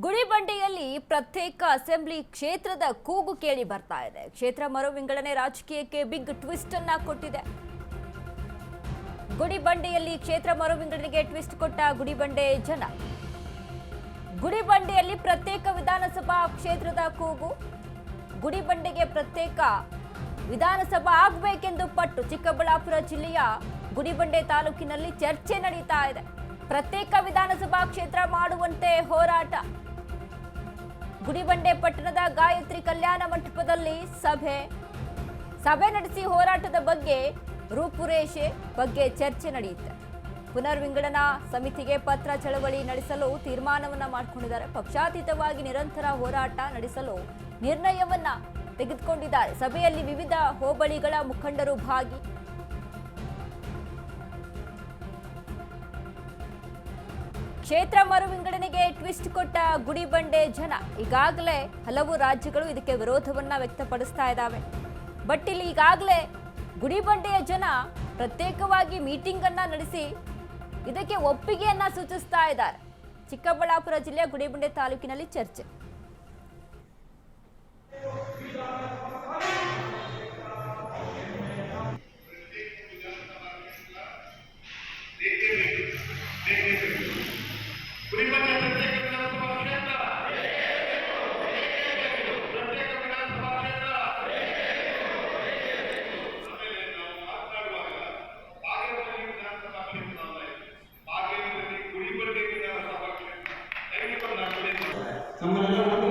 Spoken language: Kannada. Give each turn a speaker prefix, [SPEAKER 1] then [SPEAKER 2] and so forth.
[SPEAKER 1] ಗುಡಿಬಂಡೆಯಲ್ಲಿ ಪ್ರತ್ಯೇಕ ಅಸೆಂಬ್ಲಿ ಕ್ಷೇತ್ರದ ಕೂಗು ಕೇಳಿ ಬರ್ತಾ ಇದೆ. ಕ್ಷೇತ್ರ ಮರು ವಿಂಗಡಣೆ ರಾಜಕೀಯಕ್ಕೆ ಬಿಗ್ ಟ್ವಿಸ್ಟ್ ಅನ್ನ ಕೊಟ್ಟಿದೆ. ಗುಡಿಬಂಡೆಯಲ್ಲಿ ಕ್ಷೇತ್ರ ಮರು ವಿಂಗಡಣೆಗೆ ಟ್ವಿಸ್ಟ್ ಕೊಟ್ಟ ಗುಡಿಬಂಡೆ ಜನ. ಗುಡಿಬಂಡೆಯಲ್ಲಿ ಪ್ರತ್ಯೇಕ ವಿಧಾನಸಭಾ ಕ್ಷೇತ್ರದ ಕೂಗು. ಗುಡಿಬಂಡೆಗೆ ಪ್ರತ್ಯೇಕ ವಿಧಾನಸಭಾ ಆಗಬೇಕೆಂದು ಪಟ್ಟು ಚಿಕ್ಕಬಳ್ಳಾಪುರ ಜಿಲ್ಲೆಯ ಗುಡಿಬಂಡೆ ತಾಲೂಕಿನಲ್ಲಿ ಚರ್ಚೆ ನಡೀತಾ ಇದೆ. ಪ್ರತ್ಯೇಕ ವಿಧಾನಸಭಾ ಕ್ಷೇತ್ರ ಮಾಡುವಂತೆ ಹೋರಾಟ. ಗುಡಿಬಂಡೆ ಪಟ್ಟಣದ ಗಾಯತ್ರಿ ಕಲ್ಯಾಣ ಮಂಟಪದಲ್ಲಿ ಸಭೆ ನಡೆಸಿ ಹೋರಾಟದ ಬಗ್ಗೆ ರೂಪುರೇಷೆ ಬಗ್ಗೆ ಚರ್ಚೆ ನಡೆಯುತ್ತೆ. ಪುನರ್ ವಿಂಗಡಣಾ ಸಮಿತಿಗೆ ಪತ್ರ ಚಳವಳಿ ನಡೆಸಲು ತೀರ್ಮಾನವನ್ನ ಮಾಡಿಕೊಂಡಿದ್ದಾರೆ. ಪಕ್ಷಾತೀತವಾಗಿ ನಿರಂತರ ಹೋರಾಟ ನಡೆಸಲು ನಿರ್ಣಯವನ್ನ ತೆಗೆದುಕೊಂಡಿದ್ದಾರೆ. ಸಭೆಯಲ್ಲಿ ವಿವಿಧ ಹೋಬಳಿಗಳ ಮುಖಂಡರು ಭಾಗಿ. ಕ್ಷೇತ್ರ ಮರು ವಿಂಗಡಣೆಗೆ ಟ್ವಿಸ್ಟ್ ಕೊಟ್ಟ ಗುಡಿಬಂಡೆ ಜನ. ಈಗಾಗಲೇ ಹಲವು ರಾಜ್ಯಗಳು ಇದಕ್ಕೆ ವಿರೋಧವನ್ನ ವ್ಯಕ್ತಪಡಿಸ್ತಾ ಇದ್ದಾವೆ. ಬಟ್ ಇಲ್ಲಿ ಈಗಾಗಲೇ ಗುಡಿಬಂಡೆಯ ಜನ ಪ್ರತ್ಯೇಕವಾಗಿ ಮೀಟಿಂಗ್ ಅನ್ನ ನಡೆಸಿ ಇದಕ್ಕೆ ಒಪ್ಪಿಗೆಯನ್ನ ಸೂಚಿಸ್ತಾ ಇದ್ದಾರೆ. ಚಿಕ್ಕಬಳ್ಳಾಪುರ ಜಿಲ್ಲೆಯ ಗುಡಿಬಂಡೆ ತಾಲೂಕಿನಲ್ಲಿ ಚರ್ಚೆ.
[SPEAKER 2] ನಮ್ಮನ್ನೆಲ್ಲ